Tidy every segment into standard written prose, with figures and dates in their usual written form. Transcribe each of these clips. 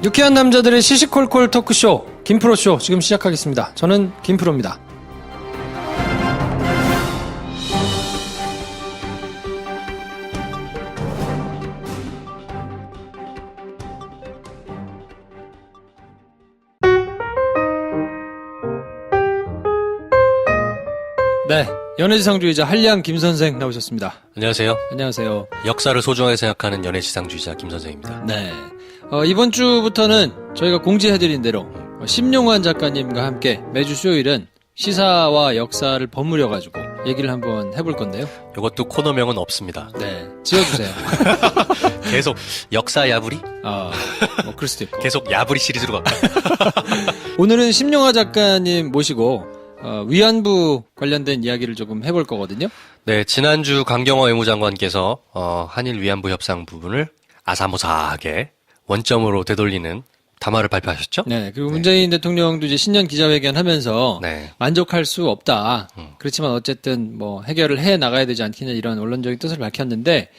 유쾌한 남자들의 시시콜콜 토크쇼 김프로쇼 지금 시작하겠습니다. 저는 김프로입니다. 네, 연애지상주의자 한량 김선생 나오셨습니다. 안녕하세요. 안녕하세요. 역사를 소중하게 생각하는 연애지상주의자 김선생입니다. 네, 이번 주부터는 저희가 공지해드린 대로 심용환 작가님과 함께 매주 수요일은 시사와 역사를 버무려가지고 얘기를 한번 해볼 건데요. 이것도 코너명은 없습니다. 네, 지어주세요. 계속 역사 야부리? 뭐 그럴 수도 있고. 계속 야부리 시리즈로 갈까요? 오늘은 심용환 작가님 모시고 위안부 관련된 이야기를 조금 해볼 거거든요. 네, 지난주 강경화 외무장관께서 한일 위안부 협상 부분을 아사모사하게 원점으로 되돌리는 담화를 발표하셨죠? 네, 그리고 문재인 대통령도 이제 신년 기자회견 하면서 네. 만족할 수 없다. 그렇지만 어쨌든 뭐 해결을 해 나가야 되지 않겠냐 이런 원론적인 뜻을 밝혔는데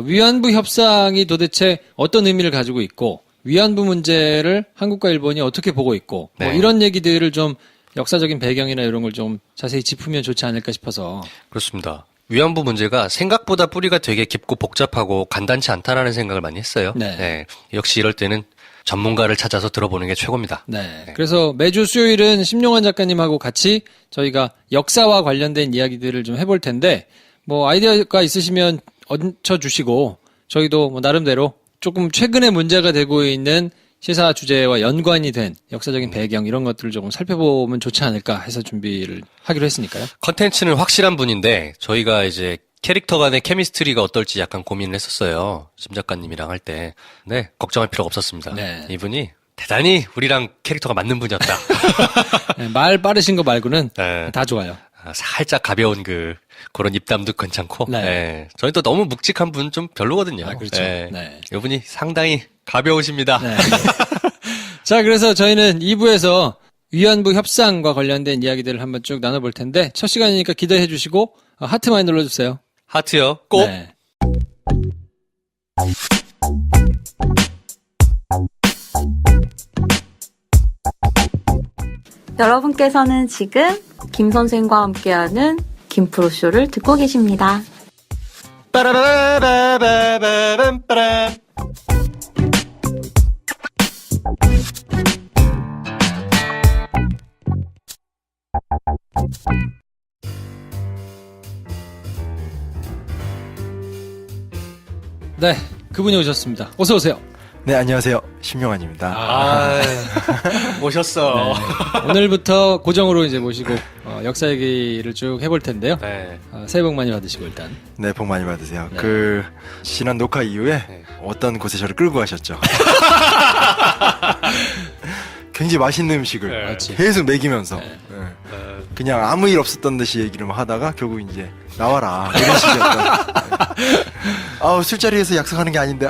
위안부 협상이 도대체 어떤 의미를 가지고 있고 위안부 문제를 한국과 일본이 어떻게 보고 있고 네. 뭐 이런 얘기들을 좀 역사적인 배경이나 이런 걸 좀 자세히 짚으면 좋지 않을까 싶어서. 그렇습니다. 위안부 문제가 생각보다 뿌리가 되게 깊고 복잡하고 간단치 않다라는 생각을 많이 했어요. 네. 역시 이럴 때는 전문가를 찾아서 들어보는 게 최고입니다. 네. 그래서 매주 수요일은 심용환 작가님하고 같이 저희가 역사와 관련된 이야기들을 좀 해볼 텐데, 뭐 아이디어가 있으시면 얹혀주시고, 저희도 뭐 나름대로 조금 최근에 문제가 되고 있는 시사 주제와 연관이 된 역사적인 배경 이런 것들을 조금 살펴보면 좋지 않을까 해서 준비를 하기로 했으니까요. 컨텐츠는 확실한 분인데 저희가 이제 캐릭터 간의 케미스트리가 어떨지 약간 고민을 했었어요. 심 작가님이랑 할 때. 네, 걱정할 필요가 없었습니다. 네. 이분이 대단히 우리랑 캐릭터가 맞는 분이었다. 네, 말 빠르신 거 말고는 네. 다 좋아요. 살짝 가벼운 그런 입담도 괜찮고. 네. 네. 저희 또 너무 묵직한 분 좀 별로거든요. 그렇죠. 네. 네. 이분이 상당히 가벼우십니다. 네. 자, 그래서 저희는 2부에서 위안부 협상과 관련된 이야기들을 한번 쭉 나눠볼 텐데 첫 시간이니까 기대해 주시고 하트 많이 눌러주세요. 하트요. 꼭. 네. 여러분께서는 지금 김 선생과 함께하는 김프로쇼를 듣고 계십니다. 빠라바라바바바밤. 네, 그분이 오셨습니다. 어서 오세요. 네, 안녕하세요. 심용환입니다. 오셨어. 네. 오늘부터 고정으로 이제 모시고 역사 얘기를 쭉 해볼 텐데요. 네. 새해 복 많이 받으시고 일단. 네, 복 많이 받으세요. 네. 지난 녹화 이후에 어떤 곳에 저를 끌고 가셨죠. 굉장히 맛있는 음식을 네. 맞지. 계속 먹이면서 네. 그냥 아무 일 없었던 듯이 얘기를 막 하다가 결국 이제 나와라 이런 식이었던. 아우, 술자리에서 약속하는 게 아닌데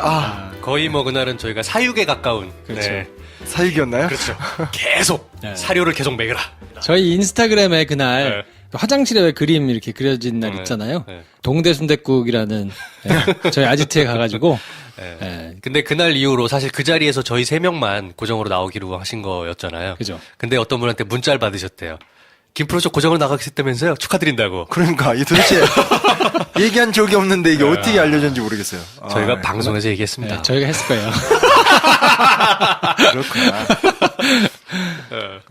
거의 뭐 그날은 저희가 사육에 가까운. 그렇죠. 네. 사육이었나요? 그렇죠. 계속 네. 사료를 계속 먹여라. 저희 인스타그램에 그날 화장실에 왜 그림 이렇게 그려진 날 네. 있잖아요. 네. 동대 순댓국이라는 저희 아지트에 가가지고 네. 근데 그날 이후로 사실 그 자리에서 저희 3명만 고정으로 나오기로 하신 거였잖아요. 그죠. 근데 어떤 분한테 문자를 받으셨대요. 김프로쇼 고정으로 나가겠다면서요? 축하드린다고. 그러니까 이 도대체 얘기한 적이 없는데 이게 어떻게 알려졌는지 모르겠어요. 저희가 방송에서 얘기했습니다. 네, 저희가 했을 거예요. 그렇구나.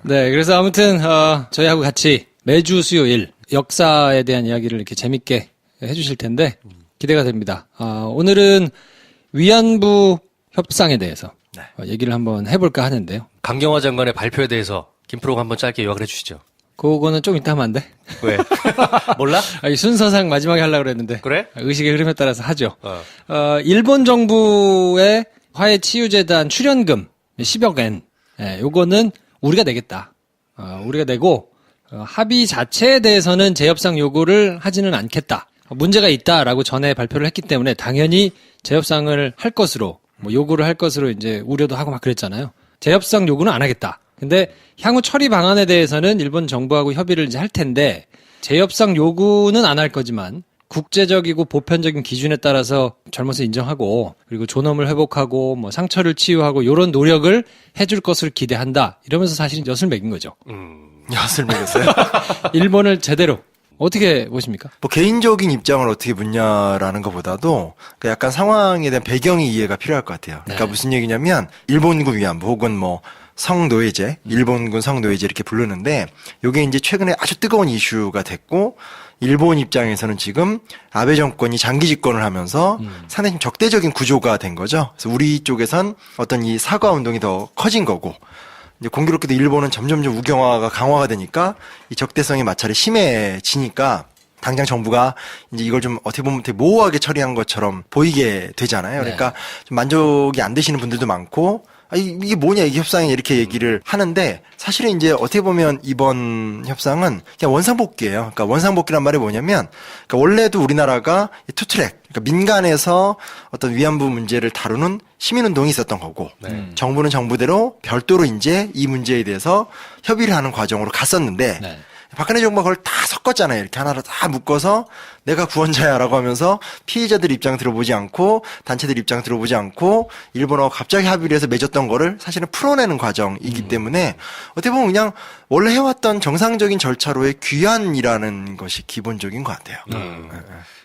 네, 그래서 아무튼 저희하고 같이 매주 수요일 역사에 대한 이야기를 이렇게 재밌게 해주실 텐데 기대가 됩니다. 오늘은 위안부 협상에 대해서 얘기를 한번 해볼까 하는데요. 강경화 장관의 발표에 대해서 김프로가 한번 짧게 요약을 해주시죠. 그거는 좀 이따 하면 안 돼? 왜? 몰라? 이 순서상 마지막에 하려고 그랬는데. 그래? 의식의 흐름에 따라서 하죠. 일본 정부의 화해치유재단 출연금 10억 엔. 요거는 우리가 내겠다. 우리가 내고, 합의 자체에 대해서는 재협상 요구를 하지는 않겠다. 문제가 있다라고 전에 발표를 했기 때문에 당연히 재협상을 할 것으로, 뭐 요구를 할 것으로 이제 우려도 하고 막 그랬잖아요. 재협상 요구는 안 하겠다. 근데 향후 처리 방안에 대해서는 일본 정부하고 협의를 이제 할 텐데 재협상 요구는 안 할 거지만 국제적이고 보편적인 기준에 따라서 잘못을 인정하고 그리고 존엄을 회복하고 뭐 상처를 치유하고 이런 노력을 해줄 것을 기대한다. 이러면서 사실은 엿을 매긴 거죠. 엿을 먹였어요. 일본을 제대로 어떻게 보십니까? 뭐 개인적인 입장을 어떻게 묻냐라는 것보다도 그 약간 상황에 대한 배경의 이해가 필요할 것 같아요. 그러니까 네. 무슨 얘기냐면 일본군 위안부 혹은 뭐 성노예제, 일본군 성노예제 이렇게 부르는데 요게 이제 최근에 아주 뜨거운 이슈가 됐고 일본 입장에서는 지금 아베 정권이 장기 집권을 하면서 상당히 좀 적대적인 구조가 된 거죠. 그래서 우리 쪽에선 어떤 이 사과 운동이 더 커진 거고 이제 공교롭게도 일본은 점점점 우경화가 강화가 되니까 이 적대성의 마찰이 심해지니까 당장 정부가 이제 이걸 좀 어떻게 보면 되게 모호하게 처리한 것처럼 보이게 되잖아요. 그러니까 좀 만족이 안 되시는 분들도 많고 아, 이게 뭐냐, 이게 협상이 이렇게 얘기를 하는데, 사실은 이제 어떻게 보면 이번 협상은 그냥 원상복귀예요. 그러니까 원상복귀란 말이 뭐냐면, 그러니까 원래도 우리나라가 투트랙, 그러니까 민간에서 어떤 위안부 문제를 다루는 시민운동이 있었던 거고, 정부는 정부대로 별도로 이제 이 문제에 대해서 협의를 하는 과정으로 갔었는데, 네. 박근혜 정부가 그걸 다 섞었잖아요. 이렇게 하나로 다 묶어서 내가 구원자야라고 하면서 피해자들 입장 들어보지 않고 단체들 입장 들어보지 않고 일본하고 갑자기 합의를 해서 맺었던 거를 사실은 풀어내는 과정이기 때문에 어떻게 보면 그냥 원래 해왔던 정상적인 절차로의 귀환이라는 것이 기본적인 것 같아요.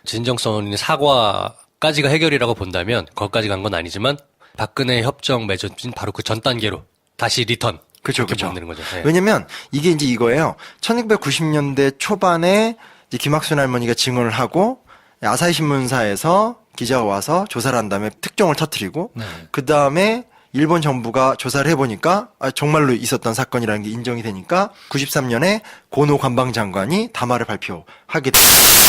진정성 있는 사과까지가 해결이라고 본다면 거기까지 간 건 아니지만 박근혜 협정 맺어진 바로 그 전 단계로 다시 리턴. 그렇죠, 이렇게 그렇죠. 보면 되는 거죠. 네. 왜냐면 이게 이제 이거예요. 1990년대 초반에 이제 김학순 할머니가 증언을 하고 아사히 신문사에서 기자가 와서 조사를 한 다음에 특종을 터뜨리고 그 다음에 일본 정부가 조사를 해보니까 정말로 있었던 사건이라는 게 인정이 되니까 93년에 고노 관방장관이 담화를 발표하게 됐습니다.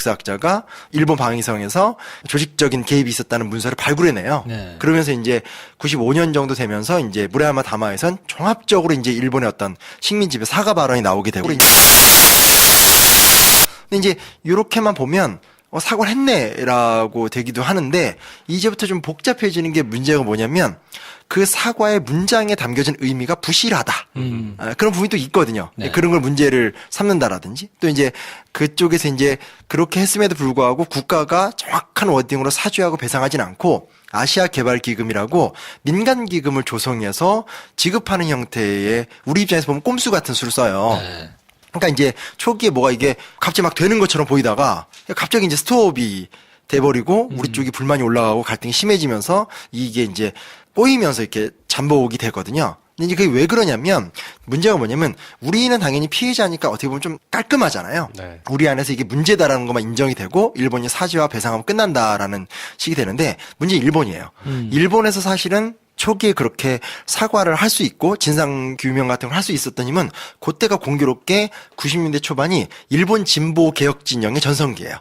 학자가 일본 방위성에서 조직적인 개입이 있었다는 문서를 발굴해내요. 네. 그러면서 이제 95년 정도 되면서 이제 무라야마 담화에선 종합적으로 이제 일본의 어떤 식민지배 사과 발언이 나오게 되고. 근데 이제 이렇게만 보면 사과를 했네라고 되기도 하는데 이제부터 좀 복잡해지는 게 문제가 뭐냐면 그 사과의 문장에 담겨진 의미가 부실하다. 그런 부분이 또 있거든요. 네. 그런 걸 문제를 삼는다라든지 또 이제 그쪽에서 이제 그렇게 했음에도 불구하고 국가가 정확한 워딩으로 사죄하고 배상하진 않고 아시아 개발 기금이라고 민간 기금을 조성해서 지급하는 형태의 우리 입장에서 보면 꼼수 같은 수를 써요. 네. 그러니까 이제 초기에 뭐가 이게 갑자기 막 되는 것처럼 보이다가 갑자기 이제 스톱이 돼버리고 우리 쪽이 불만이 올라가고 갈등이 심해지면서 이게 이제 꼬이면서 이렇게 잠복이 되거든요. 근데 이제 그게 왜 그러냐면 문제가 뭐냐면 우리는 당연히 피해자니까 어떻게 보면 좀 깔끔하잖아요. 네. 우리 안에서 이게 문제다라는 것만 인정이 되고 일본이 사죄와 배상하면 끝난다라는 식이 되는데 문제는 일본이에요. 일본에서 사실은 초기에 그렇게 사과를 할 수 있고 진상규명 같은 걸 할 수 있었던 힘은 그때가 공교롭게 90년대 초반이 일본 진보 개혁 진영의 전성기예요.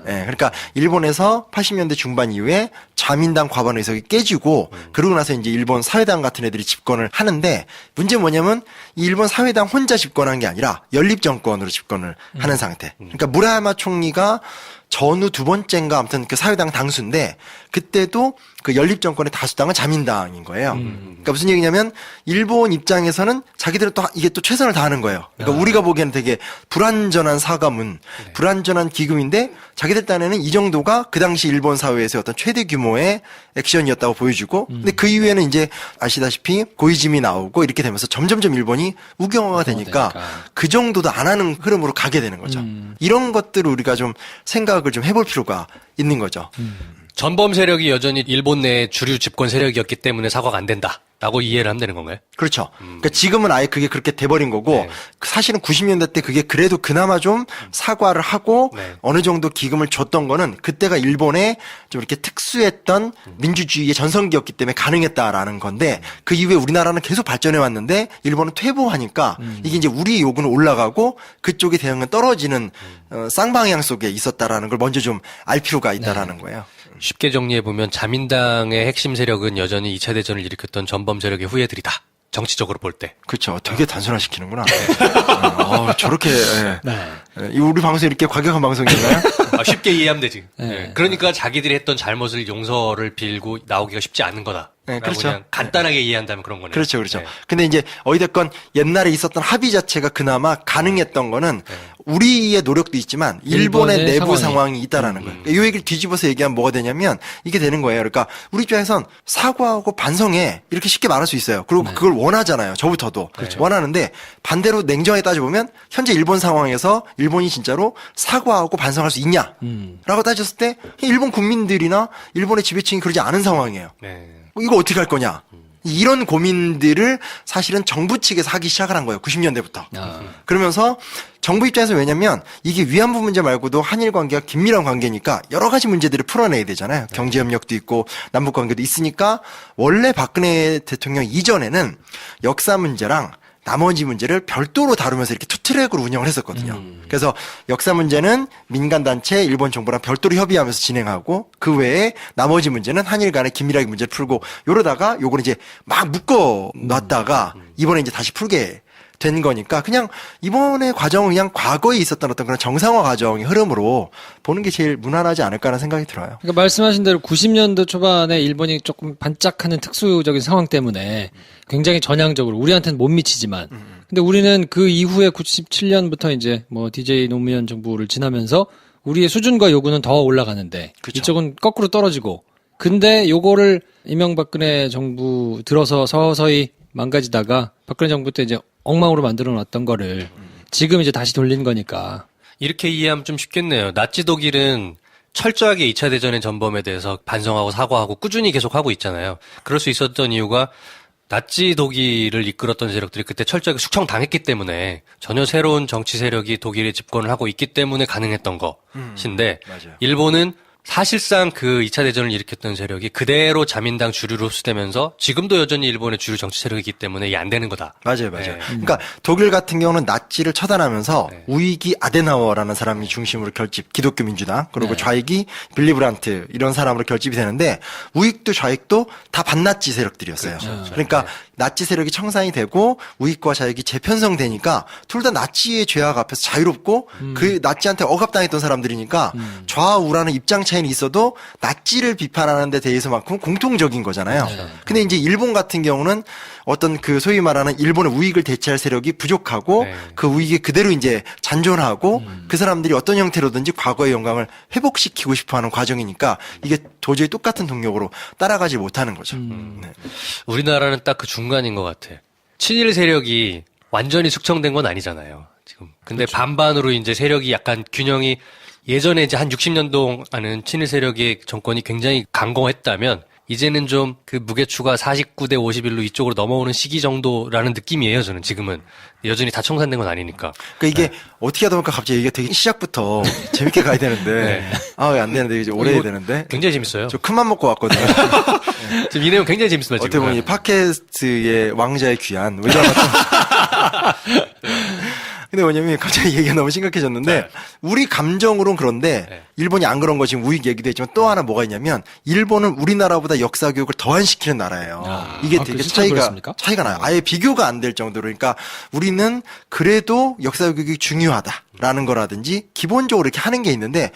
예, 그러니까 일본에서 80년대 중반 이후에 자민당 과반 의석이 깨지고 그러고 나서 이제 일본 사회당 같은 애들이 집권을 하는데 문제는 뭐냐면 이 일본 사회당 혼자 집권한 게 아니라 연립 정권으로 집권을 하는 상태. 그러니까 무라야마 총리가 전후 두 번째인가 아무튼 그 사회당 당수인데 그때도 그 연립 정권의 다수당은 자민당인 거예요. 그러니까 무슨 얘기냐면 일본 입장에서는 자기들은 또 이게 또 최선을 다하는 거예요. 그러니까 우리가 보기에는 되게 불완전한 사과문, 불완전한 기금인데 자기들 딴에는 이 정도가 그 당시 일본 사회에서 어떤 최대 규모의 액션이었다고 보여주고 근데 그 이후에는 이제 아시다시피 고이즈미 나오고 이렇게 되면서 점점점 일본이 우경화가 되니까 그 정도도 안 하는 흐름으로 가게 되는 거죠. 이런 것들을 우리가 좀 생각을 좀 해볼 필요가 있는 거죠. 전범 세력이 여전히 일본 내 주류 집권 세력이었기 때문에 사과가 안 된다라고 이해를 하면 되는 건가요? 그렇죠. 그러니까 지금은 아예 그게 그렇게 돼버린 거고 네. 사실은 90년대 때 그게 그래도 그나마 좀 사과를 하고 네. 어느 정도 기금을 줬던 거는 그때가 일본의 좀 이렇게 특수했던 민주주의의 전성기였기 때문에 가능했다라는 건데 그 이후에 우리나라는 계속 발전해 왔는데 일본은 퇴보하니까 이게 이제 우리의 요구는 올라가고 그쪽의 대응은 떨어지는 쌍방향 속에 있었다라는 걸 먼저 좀 알 필요가 있다라는 거예요. 쉽게 정리해보면 자민당의 핵심 세력은 여전히 2차 대전을 일으켰던 전범 세력의 후예들이다. 정치적으로 볼 때. 그렇죠. 되게 단순화시키는구나. 저렇게 네. 우리 방송 이렇게 과격한 방송인가요? 쉽게 이해하면 되지. 네. 그러니까 자기들이 했던 잘못을 용서를 빌고 나오기가 쉽지 않은 거다. 네, 그렇죠. 그냥 간단하게 이해한다면 그런 거네요. 그렇죠, 그렇죠. 네. 근데 이제 어찌됐건 옛날에 있었던 합의 자체가 그나마 가능했던 거는 우리의 노력도 있지만 일본의 일본의 내부 상황이. 상황이 있다라는 거예요. 이 얘기를 뒤집어서 얘기하면 뭐가 되냐면 이게 되는 거예요. 그러니까 우리 입장에선 사과하고 반성해 이렇게 쉽게 말할 수 있어요. 그리고 그걸 원하잖아요. 저부터도 원하는데 반대로 냉정하게 따져보면 현재 일본 상황에서 일본이 진짜로 사과하고 반성할 수 있냐라고 따졌을 때 일본 국민들이나 일본의 지배층이 그러지 않은 상황이에요. 네. 이거 어떻게 할 거냐. 이런 고민들을 사실은 정부 측에서 하기 시작을 한 거예요. 90년대부터. 그러면서 정부 입장에서 왜냐면 이게 위안부 문제 말고도 한일 관계가 긴밀한 관계니까 여러 가지 문제들을 풀어내야 되잖아요. 경제협력도 있고 남북 관계도 있으니까 원래 박근혜 대통령 이전에는 역사 문제랑 나머지 문제를 별도로 다루면서 이렇게 투트랙으로 운영을 했었거든요. 그래서 역사 문제는 민간단체, 일본 정부랑 별도로 협의하면서 진행하고 그 외에 나머지 문제는 한일 간의 긴밀하게 문제를 풀고 이러다가 요거는 이제 막 묶어 놨다가 이번에 이제 다시 풀게 된 거니까 그냥 이번의 과정은 그냥 과거에 있었던 어떤 그런 정상화 과정의 흐름으로 보는 게 제일 무난하지 않을까라는 생각이 들어요. 그러니까 말씀하신 대로 90년대 초반에 일본이 조금 반짝하는 특수적인 상황 때문에 굉장히 전향적으로 우리한테는 못 미치지만 근데 우리는 그 이후에 97년부터 이제 뭐 DJ 노무현 정부를 지나면서 우리의 수준과 요구는 더 올라가는데 그쵸. 이쪽은 거꾸로 떨어지고 근데 요거를 이명박근혜 정부 들어서 서서히 망가지다가 박근혜 정부 때 이제 엉망으로 만들어 놨던 거를 지금 이제 다시 돌린 거니까. 이렇게 이해하면 좀 쉽겠네요. 나치 독일은 철저하게 2차 대전의 전범에 대해서 반성하고 사과하고 꾸준히 계속하고 있잖아요. 그럴 수 있었던 이유가 나치 독일을 이끌었던 세력들이 그때 철저하게 숙청당했기 때문에 전혀 새로운 정치 세력이 독일의 집권을 하고 있기 때문에 가능했던 것인데 맞아요. 일본은 사실상 그 2차 대전을 일으켰던 세력이 그대로 자민당 주류로 흡수되면서 지금도 여전히 일본의 주류 정치 세력이기 때문에 이게 안 되는 거다. 맞아요. 네. 그러니까 독일 같은 경우는 나치를 처단하면서 네. 우익이 아데나워라는 사람이 중심으로 결집, 기독교 민주당 그리고 네. 좌익이 빌리 브란트 이런 사람으로 결집이 되는데 우익도 좌익도 다 반나치 세력들이었어요. 그러니까 나치 세력이 청산이 되고 우익과 좌익이 재편성되니까 둘 다 나치의 죄악 앞에서 자유롭고 그 나치한테 억압당했던 사람들이니까 좌우라는 입장 차이는 있어도 나치를 비판하는 데 대해서만큼 공통적인 거잖아요. 근데 이제 일본 같은 경우는 어떤 그 소위 말하는 일본의 우익을 대체할 세력이 부족하고 네. 그 우익에 그대로 이제 잔존하고 그 사람들이 어떤 형태로든지 과거의 영광을 회복시키고 싶어 하는 과정이니까 이게 도저히 똑같은 동력으로 따라가지 못하는 거죠. 네. 우리나라는 딱 그 중간인 것 같아. 친일 세력이 완전히 숙청된 건 아니잖아요. 지금. 근데 반반으로 이제 세력이 약간 균형이 예전에 이제 한 60년 동안은 친일 세력의 정권이 굉장히 강공했다면 이제는 좀 그 무게추가 49대 51로 이쪽으로 넘어오는 시기 정도라는 느낌이에요, 저는 지금은. 여전히 다 청산된 건 아니니까. 그러니까 이게 어떻게 하다 보니까 갑자기 얘기가 되게 시작부터 재밌게 가야 되는데 아, 왜 안 되는데 이제 오래 해야 되는데 굉장히 재밌어요. 저 큰맘 먹고 왔거든요. 지금 이 내용 굉장히 재밌습니다, 어떻게 지금. 보면 이 팟캐스트의 왕자의 귀한 뭐 이런 것도 근데 왜냐면 갑자기 얘기가 너무 심각해졌는데 우리 감정으로는 그런데 일본이 안 그런 거 지금 우익 얘기도 했지만 또 하나 뭐가 있냐면 일본은 우리나라보다 역사 교육을 더한 시키는 나라예요. 이게 되게 그 실제로 그렇습니까? 차이가 나요. 아예 비교가 안 될 정도로. 그러니까 우리는 그래도 역사 교육이 중요하다라는 거라든지 기본적으로 이렇게 하는 게 있는데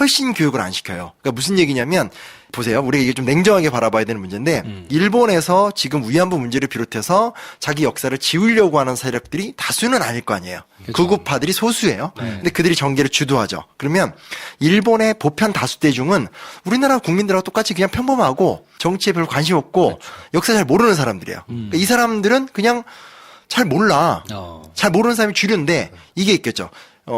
훨씬 교육을 안 시켜요. 그러니까 무슨 얘기냐면 보세요. 우리가 이게 좀 냉정하게 바라봐야 되는 문제인데 일본에서 지금 위안부 문제를 비롯해서 자기 역사를 지우려고 하는 세력들이 다수는 아닐 거 아니에요. 극우파들이 소수예요. 근데 그들이 전개를 주도하죠. 그러면 일본의 보편 다수 대중은 우리나라 국민들하고 똑같이 그냥 평범하고 정치에 별로 관심 없고 역사 잘 모르는 사람들이에요. 그러니까 이 사람들은 그냥 잘 몰라. 잘 모르는 사람이 주류인데 이게 있겠죠.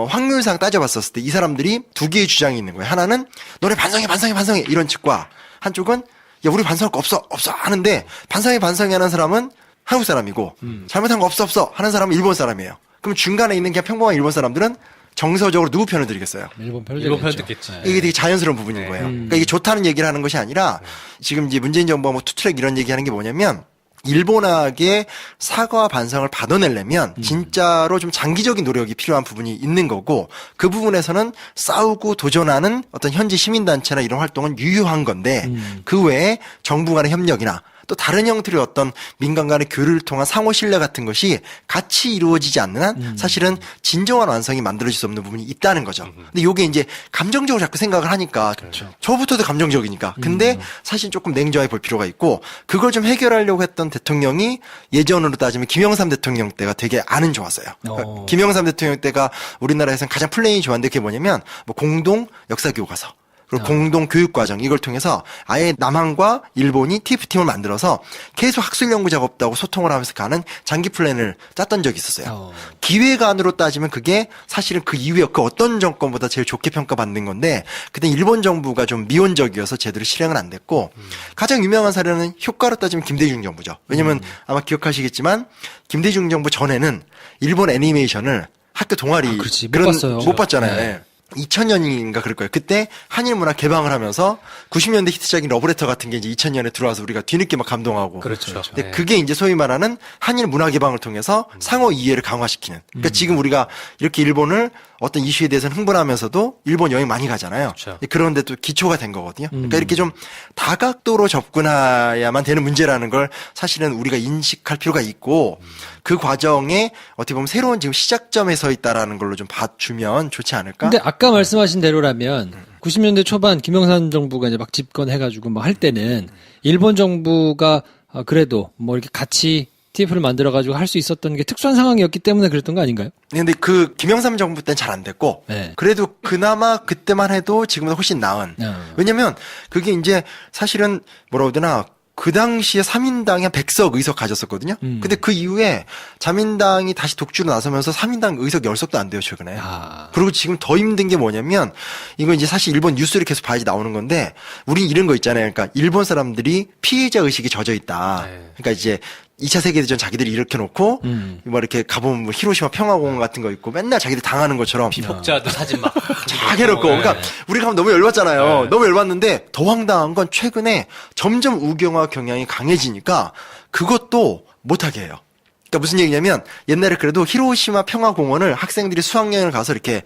확률상 따져봤었을 때 이 사람들이 두 개의 주장이 있는 거예요. 하나는 너네 반성해 이런 측과 한쪽은 야 우리 반성할 거 없어 하는데 반성해 하는 사람은 한국 사람이고 잘못한 거 없어 하는 사람은 일본 사람이에요. 그럼 중간에 있는 그냥 평범한 일본 사람들은 정서적으로 누구 편을 들겠어요? 일본 편을 일본 편 들겠죠. 듣겠지. 이게 되게 자연스러운 부분인 거예요. 그러니까 이게 좋다는 얘기를 하는 것이 아니라 지금 이제 문재인 정부가 뭐 투트랙 이런 얘기하는 게 뭐냐면 일본에게 사과와 반성을 받아내려면 진짜로 좀 장기적인 노력이 필요한 부분이 있는 거고 그 부분에서는 싸우고 도전하는 어떤 현지 시민단체나 이런 활동은 유효한 건데 그 외에 정부 간의 협력이나 또 다른 형태의 어떤 민간 간의 교류를 통한 상호 신뢰 같은 것이 같이 이루어지지 않는 한 사실은 진정한 완성이 만들어질 수 없는 부분이 있다는 거죠. 근데 요게 이제 감정적으로 자꾸 생각을 하니까 저부터도 감정적이니까. 근데 사실 조금 냉정하게 볼 필요가 있고 그걸 좀 해결하려고 했던 대통령이 예전으로 따지면 김영삼 대통령 때가 되게 안은 좋았어요. 그러니까 김영삼 대통령 때가 우리나라에서는 가장 플레인이 좋았는데 그게 뭐냐면 뭐 공동 역사 교과서 그리고 공동 교육 과정 이걸 통해서 아예 남한과 일본이 TF팀을 만들어서 계속 학술 연구 작업도 하고 소통을 하면서 가는 장기 플랜을 짰던 적이 있었어요. 기획안으로 따지면 그게 사실은 그 이후에 그 어떤 정권보다 제일 좋게 평가받는 건데 그때 일본 정부가 좀 미온적이어서 제대로 실행은 안 됐고 가장 유명한 사례는 효과로 따지면 김대중 정부죠. 왜냐면 아마 기억하시겠지만 김대중 정부 전에는 일본 애니메이션을 학교 동아리 그렇지. 못 봤어요. 못 봤잖아요. 네. 예. 2000년인가 그럴 거예요. 그때 한일 문화 개방을 하면서 90년대 히트작인 러브레터 같은 게 이제 2000년에 들어와서 우리가 뒤늦게 막 감동하고. 그렇죠. 근데 네. 그게 이제 소위 말하는 한일 문화 개방을 통해서 상호 이해를 강화시키는. 그러니까 지금 우리가 이렇게 일본을 어떤 이슈에 대해서는 흥분하면서도 일본 여행 많이 가잖아요. 그렇죠. 그런데 또 기초가 된 거거든요. 그러니까 이렇게 좀 다각도로 접근해야만 되는 문제라는 걸 사실은 우리가 인식할 필요가 있고 그 과정에 어떻게 보면 새로운 지금 시작점에 서 있다라는 걸로 좀 봐주면 좋지 않을까? 근데 아까 말씀하신 대로라면 90년대 초반 김영삼 정부가 이제 막 집권해가지고 막 할 때는 일본 정부가 그래도 뭐 이렇게 같이 TF를 만들어가지고 할 수 있었던 게 특수한 상황이었기 때문에 그랬던 거 아닌가요? 근데 그 김영삼 정부 때는 잘 안 됐고 네. 그래도 그나마 그때만 해도 지금보다 훨씬 나은. 왜냐면 그게 이제 사실은 뭐라고 해야 되나 그 당시에 3인당이 한 100석 의석 가졌었거든요. 근데 그 이후에 자민당이 다시 독주로 나서면서 3인당 의석 10석도 안 돼요, 최근에. 그리고 지금 더 힘든 게 뭐냐면 이거 이제 사실 일본 뉴스를 계속 봐야지 나오는 건데 우린 이런 거 있잖아요. 그러니까 일본 사람들이 피해자 의식이 젖어 있다. 그러니까 이제 2차 세계대전 자기들이 일으켜 놓고 뭐 이렇게 가보면 뭐 히로시마 평화공원 같은 거 있고 맨날 자기들 당하는 것처럼 피폭자들 사진 막 쫙 해놓고 그러니까 우리가 가면 너무 열받잖아요. 너무 열받는데 더 황당한 건 최근에 점점 우경화 경향이 강해지니까 그것도 못하게 해요. 그러니까 무슨 얘기냐면 옛날에 그래도 히로시마 평화공원을 학생들이 수학여행을 가서 이렇게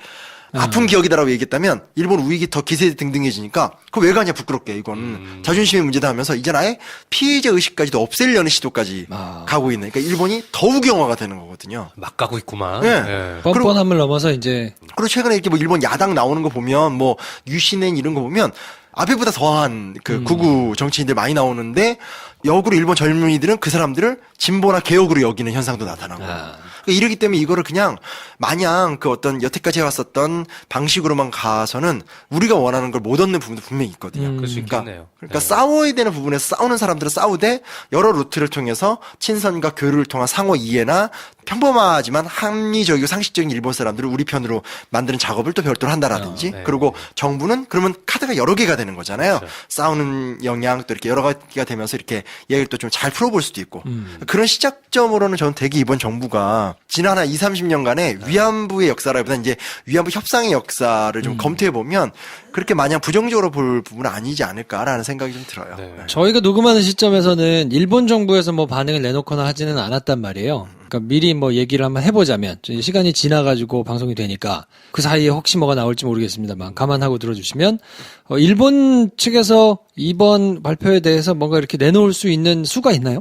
아픈 기억이다라고 얘기했다면 일본 우익이 더 기세 등등해지니까 그거 왜 가냐 부끄럽게 이건 자존심의 문제다 하면서 이제 아예 피해자 의식까지도 없애려는 시도까지 가고 있는 그러니까 일본이 더 우경화가 되는 거거든요. 막 가고 있구만. 네. 예. 뻔뻔함을 넘어서 이제 그리고 최근에 이렇게 뭐 일본 야당 나오는 거 보면 뭐 유신행 이런 거 보면 아베보다 더한 그 구구 정치인들 많이 나오는데 역으로 일본 젊은이들은 그 사람들을 진보나 개혁으로 여기는 현상도 나타나고. 그러니까 이러기 때문에 이거를 그냥 마냥 그 어떤 여태까지 해왔었던 방식으로만 가서는 우리가 원하는 걸 못 얻는 부분도 분명히 있거든요. 그럴 수 있겠네요. 그러니까 싸워야 되는 부분에서 싸우는 사람들은 싸우되 여러 루트를 통해서 친선과 교류를 통한 상호 이해나 평범하지만 합리적이고 상식적인 일본 사람들을 우리 편으로 만드는 작업을 또 별도로 한다라든지 네. 그리고 정부는 그러면 카드가 여러 개가 되는 거잖아요. 싸우는 영향 또 이렇게 여러 가지가 되면서 이렇게 얘기를 또 좀 잘 풀어볼 수도 있고 그런 시작점으로는 저는 되게 이번 정부가 지난 한 20, 30년간의 위안부의 역사라기보다 이제 위안부 협상의 역사를 좀 검토해 보면 그렇게 마냥 부정적으로 볼 부분은 아니지 않을까라는 생각이 좀 들어요. 네. 저희가 녹음하는 시점에서는 일본 정부에서 뭐 반응을 내놓거나 하지는 않았단 말이에요. 그러니까 미리 뭐 얘기를 한번 해보자면 시간이 지나가지고 방송이 되니까 그 사이에 혹시 뭐가 나올지 모르겠습니다만 감안하고 들어주시면 일본 측에서 이번 발표에 대해서 뭔가 이렇게 내놓을 수 있는 수가 있나요?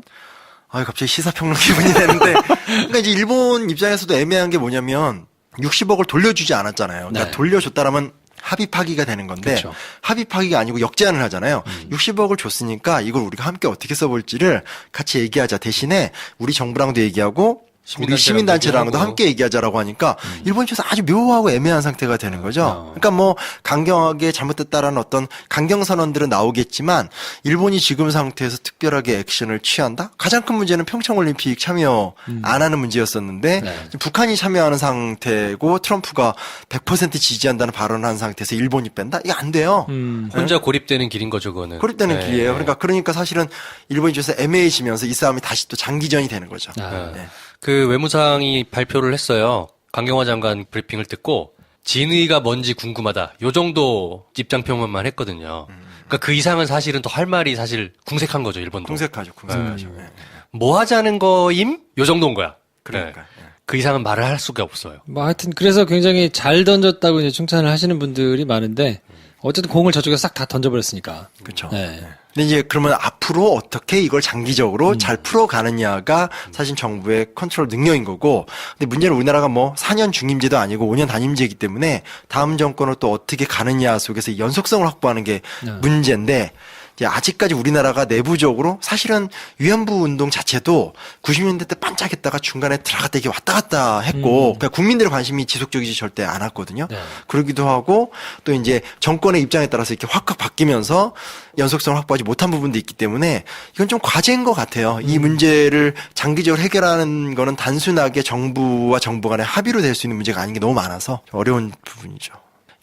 아, 갑자기 시사평론 기분이 되는데 그러니까 이제 일본 입장에서도 애매한 게 뭐냐면 60억을 돌려주지 않았잖아요. 그러니까 네. 돌려줬다라면 합의 파기가 되는 건데 그렇죠. 합의 파기가 아니고 역제안을 하잖아요. 60억을 줬으니까 이걸 우리가 함께 어떻게 써볼지를 같이 얘기하자 대신에 우리 정부랑도 얘기하고 우리 시민단체랑도 함께 얘기하자라고 하니까 일본 입장에서 아주 묘하고 애매한 상태가 되는 거죠. 그러니까 뭐 강경하게 잘못됐다라는 어떤 강경선언들은 나오겠지만 일본이 지금 상태에서 특별하게 액션을 취한다? 가장 큰 문제는 평창올림픽 참여 안 하는 문제였었는데 지금 북한이 참여하는 상태고 트럼프가 100% 지지한다는 발언을 한 상태에서 일본이 뺀다? 이게 안 돼요. 혼자 고립되는 길인 거죠, 그거는. 고립되는 네. 길이에요. 그러니까 사실은 일본 입장에서 애매해지면서 이 싸움이 다시 또 장기전이 되는 거죠. 네. 그 외무상이 발표를 했어요. 강경화 장관 브리핑을 듣고 진의가 뭔지 궁금하다. 요 정도 입장 표명만 했거든요. 그러니까 그 이상은 사실은 더 할 말이 사실 궁색한 거죠, 일본도. 궁색하죠. 네. 뭐 하자는 거임? 요 정도인 거야. 그러니까. 네. 그 이상은 말을 할 수가 없어요. 뭐 하여튼 그래서 굉장히 잘 던졌다고 이제 칭찬을 하시는 분들이 많은데 어쨌든 공을 저쪽에 싹 다 던져버렸으니까. 그렇죠. 네. 근데 이제 그러면 앞으로 어떻게 이걸 장기적으로 잘 풀어가느냐가 사실 정부의 컨트롤 능력인 거고, 근데 문제는 우리나라가 뭐 4년 중임제도 아니고 5년 단임제이기 때문에 다음 정권을 또 어떻게 가느냐 속에서 연속성을 확보하는 게 문제인데, 이제 아직까지 우리나라가 내부적으로 사실은 위안부 운동 자체도 90년대 때 반짝했다가 중간에 들어갔다 이게 왔다 갔다 했고, 그러니까 국민들의 관심이 지속적이지 절대 않았거든요. 네. 그러기도 하고 또 이제 정권의 입장에 따라서 이렇게 확 바뀌면서 연속성을 확보하지 못한 부분도 있기 때문에 이건 좀 과제인 것 같아요. 이 문제를 장기적으로 해결하는 거는 단순하게 정부와 정부 간의 합의로 될 수 있는 문제가 아닌 게 너무 많아서 좀 어려운 부분이죠.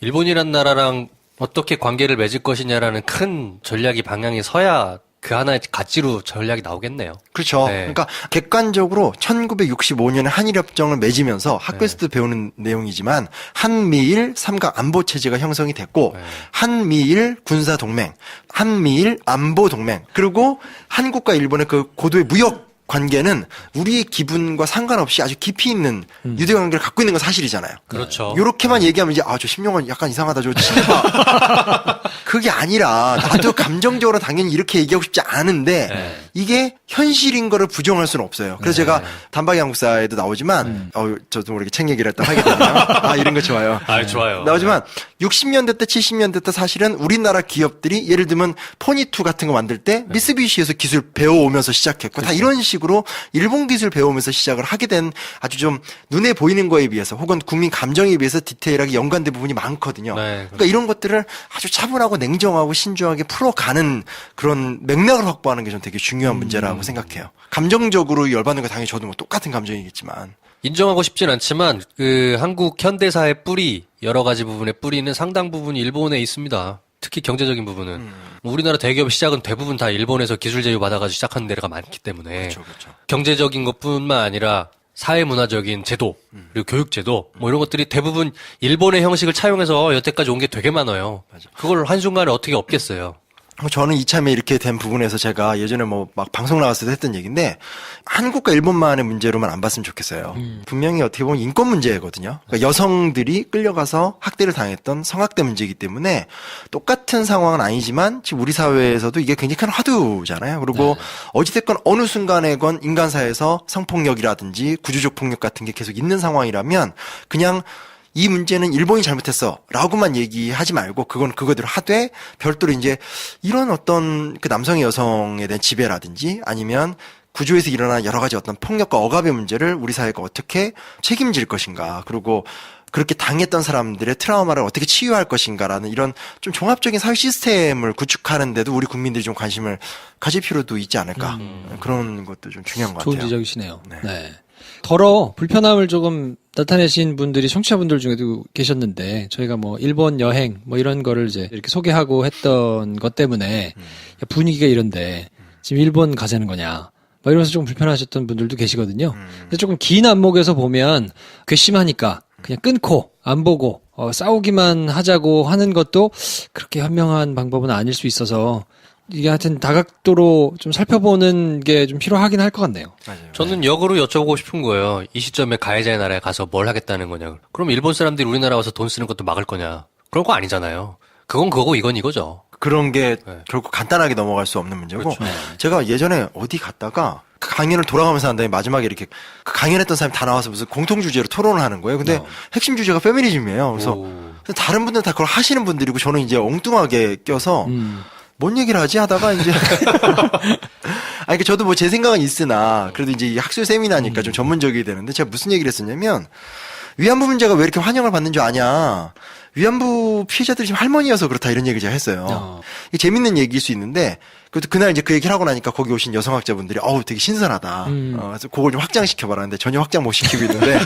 일본이란 나라랑 어떻게 관계를 맺을 것이냐라는 큰 전략이 방향이 서야 그 하나의 가치로 전략이 나오겠네요. 그렇죠. 네. 그러니까 객관적으로 1965년에 한일협정을 맺으면서 학교에서도 배우는 내용이지만 한미일 삼각 안보 체제가 형성이 됐고 한미일 군사 동맹, 한미일 안보 동맹, 그리고 한국과 일본의 그 고도의 무역 관계는 우리의 기분과 상관없이 아주 깊이 있는 유대 관계를 갖고 있는 건 사실이잖아요. 그렇죠. 요렇게만 얘기하면 이제 저 심령은 약간 이상하다, 저 친해봐. 그게 아니라 나도 감정적으로 당연히 이렇게 얘기하고 싶지 않은데 네. 이게 현실인 거를 부정할 수는 없어요. 그래서 제가 단박이 한국사에도 나오지만 저도 모르게 책 얘기를 했다 하게 되네요. 이런 거 좋아요. 좋아요. 나오지만 60년대 때 70년대 때 사실은 우리나라 기업들이 예를 들면 포니2 같은 거 만들 때 미쓰비시에서 기술 배워오면서 시작했고 다 이런 식으로 일본 기술 배우면서 시작을 하게 된 아주 좀 눈에 보이는 거에 비해서 혹은 국민 감정에 비해서 디테일하게 연관된 부분이 많거든요. 네, 그러니까 이런 것들을 아주 차분하고 냉정하고 신중하게 풀어가는 그런 맥락을 확보하는 게 좀 되게 중요한 문제라고 생각해요. 감정적으로 열받는 거 당연히 저도 뭐 똑같은 감정이겠지만. 인정하고 싶진 않지만 그 한국 현대사의 뿌리, 여러 가지 부분의 뿌리는 상당 부분이 일본에 있습니다. 특히 경제적인 부분은. 우리나라 대기업 시작은 대부분 다 일본에서 기술 제휴 받아가지고 시작하는 데가 많기 때문에 그렇죠. 경제적인 것뿐만 아니라 사회문화적인 제도 그리고 교육제도 뭐 이런 것들이 대부분 일본의 형식을 차용해서 여태까지 온 게 되게 많아요. 그걸 한순간에 어떻게 없겠어요. 저는 이참에 이렇게 된 부분에서 제가 예전에 뭐 막 방송 나갔을 때 했던 얘기인데 한국과 일본만의 문제로만 안 봤으면 좋겠어요. 분명히 어떻게 보면 인권 문제거든요. 그러니까 여성들이 끌려가서 학대를 당했던 성학대 문제이기 때문에 똑같은 상황은 아니지만 지금 우리 사회에서도 이게 굉장히 큰 화두잖아요. 그리고 어찌됐건 어느 순간에건 인간사에서 성폭력이라든지 구조적 폭력 같은 게 계속 있는 상황이라면 그냥 이 문제는 일본이 잘못했어 라고만 얘기하지 말고 그건 그거대로 하되 별도로 이제 이런 어떤 그 남성의 여성에 대한 지배라든지 아니면 구조에서 일어난 여러 가지 어떤 폭력과 억압의 문제를 우리 사회가 어떻게 책임질 것인가, 그리고 그렇게 당했던 사람들의 트라우마를 어떻게 치유할 것인가라는 이런 좀 종합적인 사회 시스템을 구축하는데도 우리 국민들이 좀 관심을 가질 필요도 있지 않을까. 그런 것도 좀 중요한 것 좋은 같아요. 지적이시네요. 네. 네. 더러 불편함을 조금 나타내신 분들이 청취자분들 중에도 계셨는데 저희가 뭐 일본 여행 뭐 이런 거를 이제 이렇게 소개하고 했던 것 때문에 야, 분위기가 이런데 지금 일본 가자는 거냐 뭐 이러면서 좀 불편하셨던 분들도 계시거든요. 근데 조금 긴 안목에서 보면 괘씸하니까 그냥 끊고 안 보고 싸우기만 하자고 하는 것도 그렇게 현명한 방법은 아닐 수 있어서 이게 하여튼 다각도로 좀 살펴보는 게 좀 필요하긴 할 것 같네요. 맞아요. 저는 역으로 여쭤보고 싶은 거예요. 이 시점에 가해자의 나라에 가서 뭘 하겠다는 거냐. 그럼 일본 사람들이 우리나라 와서 돈 쓰는 것도 막을 거냐. 그런 거 아니잖아요. 그건 그거고 이건 이거죠. 그런 게 결국 간단하게 넘어갈 수 없는 문제고 제가 예전에 어디 갔다가 그 강연을 돌아가면서 한 다음에 마지막에 이렇게 그 강연했던 사람이 다 나와서 무슨 공통 주제로 토론을 하는 거예요. 근데 핵심 주제가 페미니즘이에요. 그래서 다른 분들은 다 그걸 하시는 분들이고 저는 이제 엉뚱하게 껴서 뭔 얘기를 하지 하다가 이제 그러니까 저도 뭐 제 생각은 있으나 그래도 이제 학술 세미나니까 좀 전문적이 되는데 제가 무슨 얘기를 했었냐면 위안부 문제가 왜 이렇게 환영을 받는 줄 아냐. 위안부 피해자들이 지금 할머니여서 그렇다 이런 얘기를 제가 했어요. 이게 재밌는 얘기일 수 있는데 그래도 그날 이제 그 얘기를 하고 나니까 거기 오신 여성학자분들이 되게 신선하다. 그래서 그걸 좀 확장시켜봐라 하는데 전혀 확장 못 시키고 있는데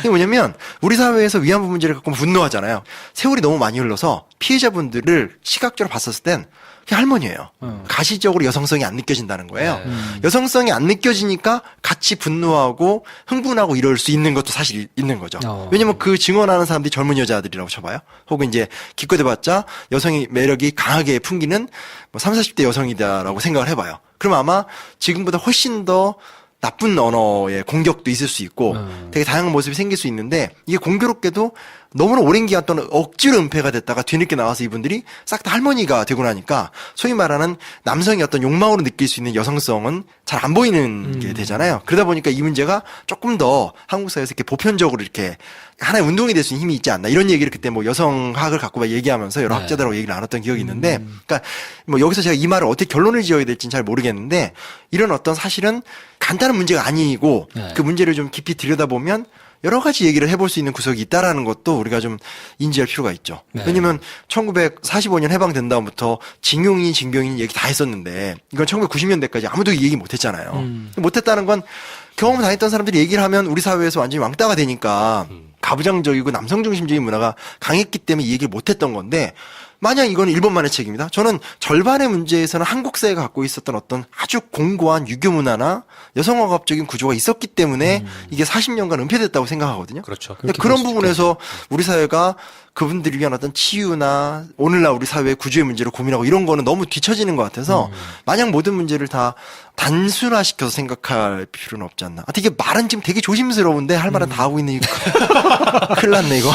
이게 뭐냐면 우리 사회에서 위안부 문제를 갖고 분노하잖아요. 세월이 너무 많이 흘러서 피해자분들을 시각적으로 봤었을 땐 그냥 할머니예요. 가시적으로 여성성이 안 느껴진다는 거예요. 여성성이 안 느껴지니까 같이 분노하고 흥분하고 이럴 수 있는 것도 사실 있는 거죠. 왜냐면 그 증언하는 사람들이 젊은 여자들이라고 쳐봐요. 혹은 이제 기껏해봤자 여성의 매력이 강하게 풍기는 뭐 30, 40대 여성이다라고 생각을 해봐요. 그럼 아마 지금보다 훨씬 더 나쁜 언어의 공격도 있을 수 있고 되게 다양한 모습이 생길 수 있는데 이게 공교롭게도 너무나 오랜 기간 동안 억지로 은폐가 됐다가 뒤늦게 나와서 이분들이 싹 다 할머니가 되고 나니까 소위 말하는 남성의 어떤 욕망으로 느낄 수 있는 여성성은 잘 안 보이는 게 되잖아요. 그러다 보니까 이 문제가 조금 더 한국 사회에서 이렇게 보편적으로 이렇게 하나의 운동이 될 수 있는 힘이 있지 않나 이런 얘기를 그때 뭐 여성학을 갖고 막 얘기하면서 여러 학자들하고 얘기를 나눴던 기억이 있는데 그러니까 뭐 여기서 제가 이 말을 어떻게 결론을 지어야 될지는 잘 모르겠는데 이런 어떤 사실은 간단한 문제가 아니고 그 문제를 좀 깊이 들여다보면 여러 가지 얘기를 해볼 수 있는 구석이 있다라는 것도 우리가 좀 인지할 필요가 있죠. 왜냐면 1945년 해방된 다음부터 징용인 얘기 다 했었는데 이건 1990년대까지 아무도 얘기 못 했잖아요. 못했다는 건 경험을 다 했던 사람들이 얘기를 하면 우리 사회에서 완전히 왕따가 되니까 가부장적이고 남성 중심적인 문화가 강했기 때문에 이 얘기를 못 했던 건데 만약 이건 일본만의 책입니다. 저는 절반의 문제에서는 한국 사회가 갖고 있었던 어떤 아주 공고한 유교 문화나 여성화합적인 구조가 있었기 때문에 이게 40년간 은폐됐다고 생각하거든요. 그렇죠. 근데 그런 부분에서 우리 사회가 그분들을 위한 어떤 치유나 오늘날 우리 사회의 구조의 문제를 고민하고 이런 거는 너무 뒤처지는 것 같아서 마냥 모든 문제를 다 단순화시켜서 생각할 필요는 없지 않나. 아, 되게 말은 지금 되게 조심스러운데 할 말은 다 하고 있는 이거. 큰일 났네, 이거.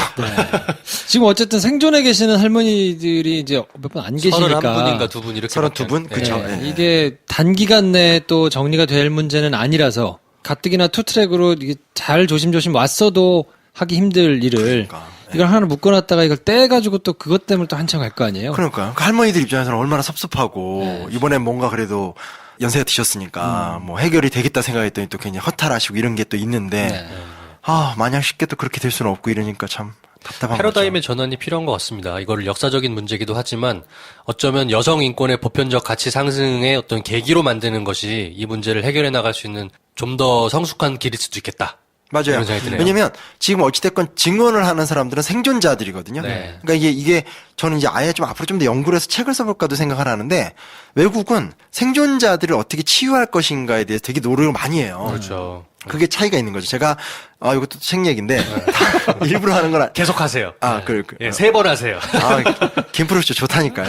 지금 어쨌든 생존에 계시는 할머니들이 이제 몇 분 안 계시니까 31분인가 2분 이렇게 32분? 그쵸. 예, 예. 이게 단기간 내에 또 정리가 될 문제는 아니라서 가뜩이나 투트랙으로 이게 잘 조심조심 왔어도 하기 힘들 일을 그러니까. 이걸 하나 묶어놨다가 이걸 떼가지고 또 그것 때문에 또 한참 갈 거 아니에요? 그러니까요. 그 할머니들 입장에서는 얼마나 섭섭하고 이번엔 뭔가 그래도 연세가 드셨으니까 뭐 해결이 되겠다 생각했더니 또 괜히 허탈하시고 이런 게 또 있는데 마냥 쉽게 또 그렇게 될 수는 없고 이러니까 참 답답한 패러다임의 거죠. 전환이 필요한 것 같습니다. 이거를 역사적인 문제이기도 하지만 어쩌면 여성 인권의 보편적 가치 상승의 어떤 계기로 만드는 것이 이 문제를 해결해 나갈 수 있는 좀 더 성숙한 길일 수도 있겠다. 맞아요. 이런 생각이 드네요. 왜냐면 지금 어찌됐건 증언을 하는 사람들은 생존자들이거든요. 네. 그러니까 이게 저는 이제 아예 좀 앞으로 좀 더 연구를 해서 책을 써볼까도 생각을 하는데 외국은 생존자들을 어떻게 치유할 것인가에 대해서 되게 노력을 많이 해요. 그렇죠. 그게 차이가 있는 거죠. 제가 이것도 책 얘기인데 일부러 하는 건 계속 하세요. 예. 3번 하세요. 김프로쇼 좋다니까요.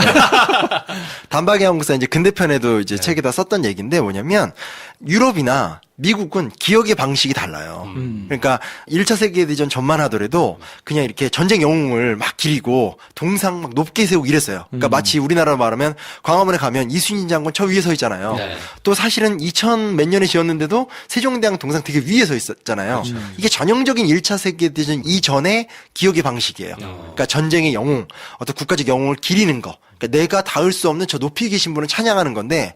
단박의 한국사 이제 근대편에도 이제 책에다 썼던 얘기인데 뭐냐면 유럽이나 미국은 기억의 방식이 달라요. 그러니까 1차 세계대전 전만 하더라도 그냥 이렇게 전쟁 영웅을 막 기리고 동상 막 높게 세우고 이랬어요. 그러니까 마치 우리나라로 말하면 광화문에 가면 이순신 장군 저 위에 서 있잖아요. 네. 또 사실은 2000 몇 년에 지었는데도 세종대왕 동상 되게 위에 서 있었잖아요. 이게 전형적인 1차 세계대전 이전의 기억의 방식이에요. 그러니까 전쟁의 영웅, 어떤 국가적 영웅을 기리는 거. 그러니까 내가 닿을 수 없는 저 높이 계신 분을 찬양하는 건데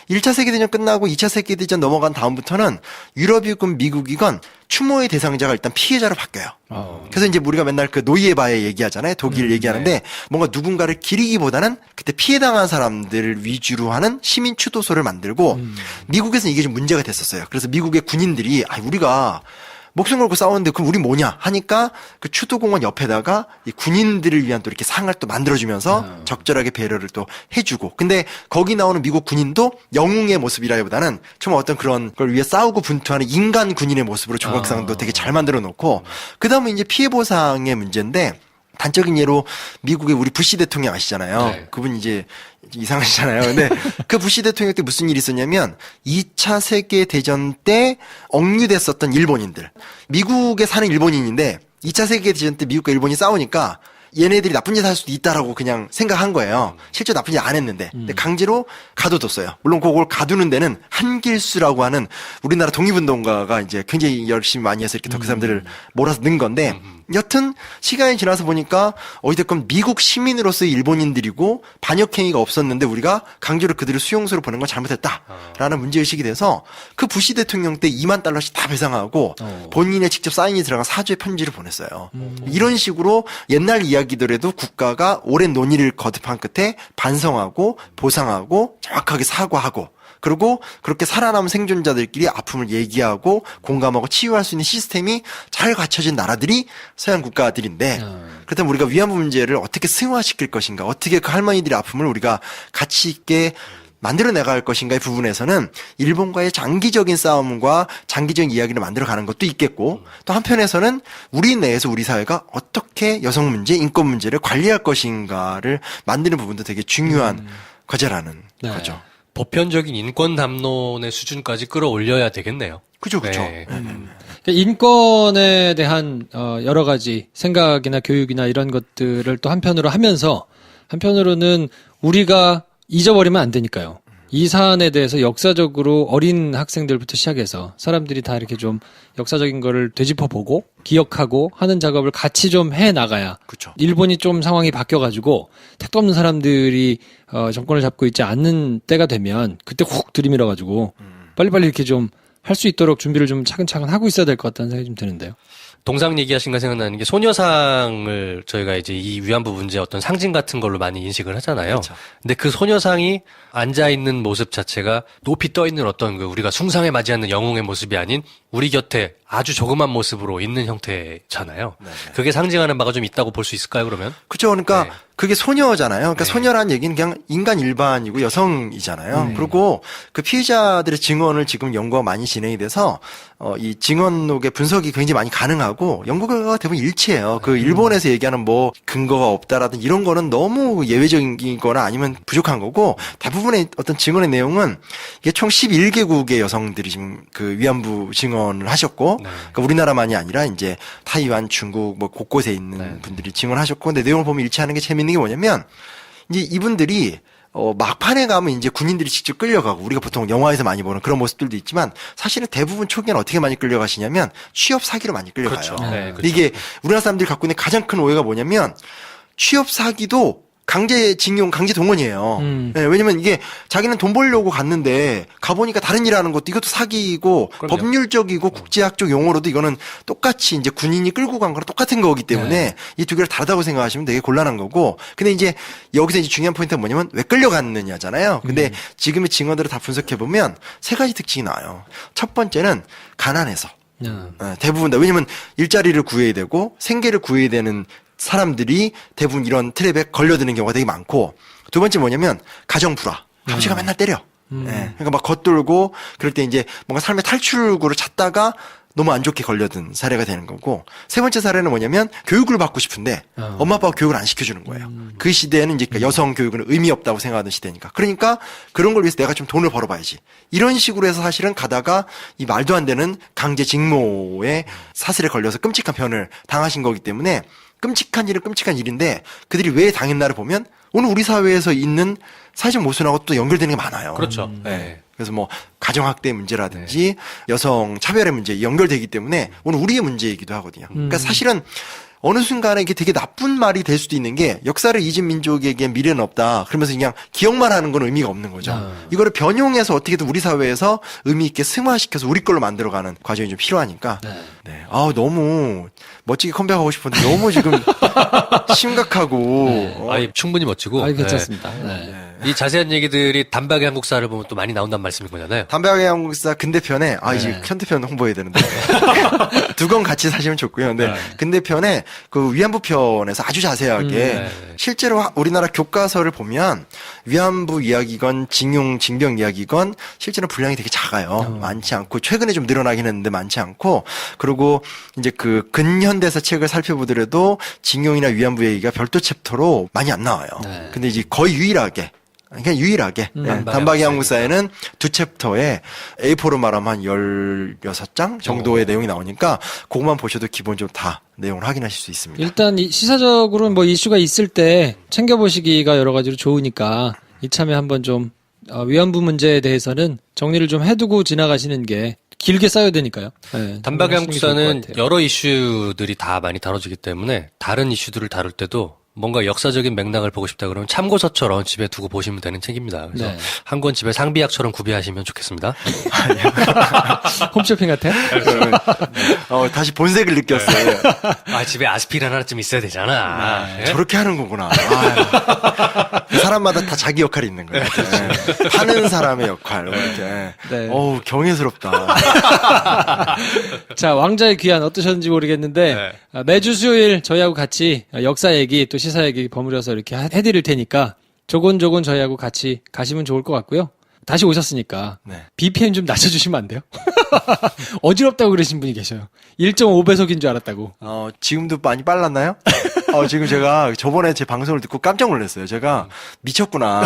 1차 세계대전 끝나고 2차 세계대전 넘어간 다음부터는 유럽이건 미국이건 추모의 대상자가 일단 피해자로 바뀌어요. 그래서 이제 우리가 맨날 그 노이에바에 얘기하잖아요. 독일 얘기하는데 뭔가 누군가를 기리기보다는 그때 피해당한 사람들을 위주로 하는 시민 추도소를 만들고 미국에서는 이게 좀 문제가 됐었어요. 그래서 미국의 군인들이 우리가 목숨 걸고 싸우는데 그럼 우리 뭐냐 하니까 그 추도공원 옆에다가 이 군인들을 위한 또 이렇게 상을 또 만들어주면서 적절하게 배려를 또 해주고 근데 거기 나오는 미국 군인도 영웅의 모습이라기보다는 좀 어떤 그런 걸 위해 싸우고 분투하는 인간 군인의 모습으로 조각상도 되게 잘 만들어 놓고 그 다음에 이제 피해 보상의 문제인데 단적인 예로 미국의 우리 부시 대통령 아시잖아요. 네. 그분 이제 이상하시잖아요. 근데 그 부시 대통령 때 무슨 일이 있었냐면 2차 세계대전 때 억류됐었던 일본인들. 미국에 사는 일본인인데 2차 세계대전 때 미국과 일본이 싸우니까 얘네들이 나쁜 짓 할 수도 있다라고 그냥 생각한 거예요. 실제 나쁜 짓 안 했는데. 근데 강제로 가둬뒀어요. 물론 그걸 가두는 데는 한길수라고 하는 우리나라 독립운동가가 이제 굉장히 열심히 많이 해서 이렇게 그 사람들을 몰아서 넣은 건데 여튼 시간이 지나서 보니까 어찌됐건 미국 시민으로서의 일본인들이고 반역행위가 없었는데 우리가 강제로 그들을 수용소로 보낸 건 잘못했다라는 문제의식이 돼서 그 부시 대통령 때 $20,000씩 다 배상하고 본인의 직접 사인이 들어간 사죄 편지를 보냈어요. 이런 식으로 옛날 이야기더라도 국가가 오랜 논의를 거듭한 끝에 반성하고 보상하고 정확하게 사과하고 그리고 그렇게 살아남은 생존자들끼리 아픔을 얘기하고 공감하고 치유할 수 있는 시스템이 잘 갖춰진 나라들이 서양 국가들인데 그렇다면 우리가 위안부 문제를 어떻게 승화시킬 것인가 어떻게 그 할머니들의 아픔을 우리가 가치 있게 만들어내갈 것인가의 부분에서는 일본과의 장기적인 싸움과 장기적인 이야기를 만들어가는 것도 있겠고 또 한편에서는 우리 내에서 우리 사회가 어떻게 여성 문제, 인권 문제를 관리할 것인가를 만드는 부분도 되게 중요한 과제라는 거죠. 보편적인 인권 담론의 수준까지 끌어올려야 되겠네요. 그죠. 네. 그러니까 인권에 대한 여러 가지 생각이나 교육이나 이런 것들을 또 한편으로 하면서 한편으로는 우리가 잊어버리면 안 되니까요. 이 사안에 대해서 역사적으로 어린 학생들부터 시작해서 사람들이 다 이렇게 좀 역사적인 거를 되짚어보고 기억하고 하는 작업을 같이 좀 해 나가야. 그쵸. 일본이 좀 상황이 바뀌어가지고 택도 없는 사람들이 정권을 잡고 있지 않는 때가 되면 그때 훅 들이밀어가지고 빨리빨리 이렇게 좀 할 수 있도록 준비를 좀 차근차근 하고 있어야 될 것 같다는 생각이 좀 드는데요. 동상 얘기하신 거 생각나는 게 소녀상을 저희가 이제 이 위안부 문제의 어떤 상징 같은 걸로 많이 인식을 하잖아요. 그렇죠. 근데 그 소녀상이 앉아있는 모습 자체가 높이 떠있는 어떤 그 우리가 숭상에 맞이하는 영웅의 모습이 아닌 우리 곁에 아주 조그만 모습으로 있는 형태잖아요. 네네. 그게 상징하는 바가 좀 있다고 볼 수 있을까요, 그러면? 그렇죠. 그러니까 네. 그게 소녀잖아요. 그러니까 네. 소녀라는 얘기는 그냥 인간 일반이고 여성이잖아요. 그리고 그 피해자들의 증언을 지금 연구가 많이 진행이 돼서 이 증언록의 분석이 굉장히 많이 가능하고 연구 결과가 대부분 일치해요. 그 일본에서 얘기하는 뭐 근거가 없다라든지 이런 거는 너무 예외적이거나 아니면 부족한 거고 대부분의 어떤 증언의 내용은 이게 총 11개국의 여성들이 지금 그 위안부 증언을 하셨고 네. 그러니까 우리나라만이 아니라 이제 타이완, 중국 뭐 곳곳에 있는 네. 분들이 증언하셨고 근데 내용을 보면 일치하는 게 재밌는 게 뭐냐면 이제 이분들이 막판에 가면 이제 군인들이 직접 끌려가고 우리가 보통 영화에서 많이 보는 그런 모습들도 있지만 사실은 대부분 초기에는 어떻게 많이 끌려가시냐면 취업 사기로 많이 끌려가요. 그렇죠. 네, 근데 이게 우리나라 사람들이 갖고 있는 가장 큰 오해가 뭐냐면 취업 사기도 강제징용, 강제동원이에요. 네, 왜냐면 이게 자기는 돈 벌려고 갔는데 가보니까 다른 일 하는 것도 이것도 사기이고 그럼요. 법률적이고 국제학적 용어로도 이거는 똑같이 이제 군인이 끌고 간 거랑 똑같은 거기 때문에 이 두 개를 다르다고 생각하시면 되게 곤란한 거고 근데 이제 여기서 이제 중요한 포인트가 뭐냐면 왜 끌려갔느냐잖아요. 근데 지금의 증언들을 다 분석해보면 세 가지 특징이 나와요. 첫 번째는 가난해서. 대부분 다. 왜냐면 일자리를 구해야 되고 생계를 구해야 되는 사람들이 대부분 이런 트랩에 걸려드는 경우가 되게 많고 두 번째 뭐냐면 가정 불화. 아버지가 맨날 때려. 그러니까 막 겉돌고 그럴 때 이제 뭔가 삶의 탈출구를 찾다가 너무 안 좋게 걸려든 사례가 되는 거고 세 번째 사례는 뭐냐면 교육을 받고 싶은데 엄마 아빠가 교육을 안 시켜주는 거예요. 그 시대에는 이제 여성 교육은 의미 없다고 생각하는 시대니까. 그러니까 그런 걸 위해서 내가 좀 돈을 벌어봐야지. 이런 식으로 해서 사실은 가다가 이 말도 안 되는 강제 직모의 사슬에 걸려서 끔찍한 변을 당하신 거기 때문에 끔찍한 일은 끔찍한 일인데 그들이 왜 당했나를 보면 오늘 우리 사회에서 있는 사회적 모순하고 또 연결되는 게 많아요. 그렇죠. 네. 그래서 뭐 가정학대 문제라든지 여성 차별의 문제 연결되기 때문에 오늘 우리의 문제이기도 하거든요. 그러니까 사실은 어느 순간에 이게 되게 나쁜 말이 될 수도 있는 게 역사를 잊은 민족에게 미래는 없다. 그러면서 그냥 기억만 하는 건 의미가 없는 거죠. 이거를 변용해서 어떻게든 우리 사회에서 의미 있게 승화시켜서 우리 걸로 만들어가는 과정이 좀 필요하니까. 네. 너무 멋지게 컴백하고 싶은데 너무 지금 심각하고. 아니, 충분히 멋지고. 괜찮습니다. 네. 이 자세한 얘기들이 단박의 한국사를 보면 또 많이 나온다는 말씀인 거잖아요. 담배학의 한국사 근대편에 이제 현대편 홍보해야 되는데 두 권 같이 사시면 좋고요. 근데 근대편에 그 위안부 편에서 아주 자세하게 실제로 우리나라 교과서를 보면 위안부 이야기건 징용 이야기건 실제로 분량이 되게 작아요. 많지 않고 최근에 좀 늘어나긴 했는데 많지 않고 그리고 이제 그 근현대사 책을 살펴보더라도 징용이나 위안부 얘기가 별도 챕터로 많이 안 나와요. 근데 이제 거의 유일하게 단박의 한국사에는 두 챕터에 A4로 말하면 한 16장 정도의 내용이 나오니까 그것만 보셔도 기본적으로 다 내용을 확인하실 수 있습니다. 일단 시사적으로 뭐 이슈가 있을 때 챙겨보시기가 여러 가지로 좋으니까 이참에 한번 좀 위안부 문제에 대해서는 정리를 좀 해두고 지나가시는 게 길게 쌓여야 되니까요. 네, 단박의 하시는 게 좋을 것 한국사는 같아요. 여러 이슈들이 다 많이 다뤄지기 때문에 다른 이슈들을 다룰 때도 뭔가 역사적인 맥락을 보고 싶다 그러면 참고서처럼 집에 두고 보시면 되는 책입니다. 그래서 네. 한 권 집에 상비약처럼 구비하시면 좋겠습니다. 홈쇼핑 같아요? 다시 본색을 느꼈어요. 집에 아스피린 하나쯤 있어야 되잖아. 예? 저렇게 하는 거구나. 사람마다 다 자기 역할이 있는 거예요. 네. 하는 사람의 역할. 이렇게. 네. 어우, 경외스럽다. 자, 왕자의 귀환 어떠셨는지 모르겠는데 매주 수요일 저희하고 같이 역사 얘기 또 시사 얘기 버무려서 이렇게 해드릴 테니까 조곤조곤 저희하고 같이 가시면 좋을 것 같고요. 다시 오셨으니까 BPM 좀 낮춰주시면 안 돼요? 어지럽다고 그러신 분이 계셔요. 1.5배속인 줄 알았다고. 지금도 많이 빨랐나요? 지금 제가 저번에 제 방송을 듣고 깜짝 놀랐어요. 제가 미쳤구나.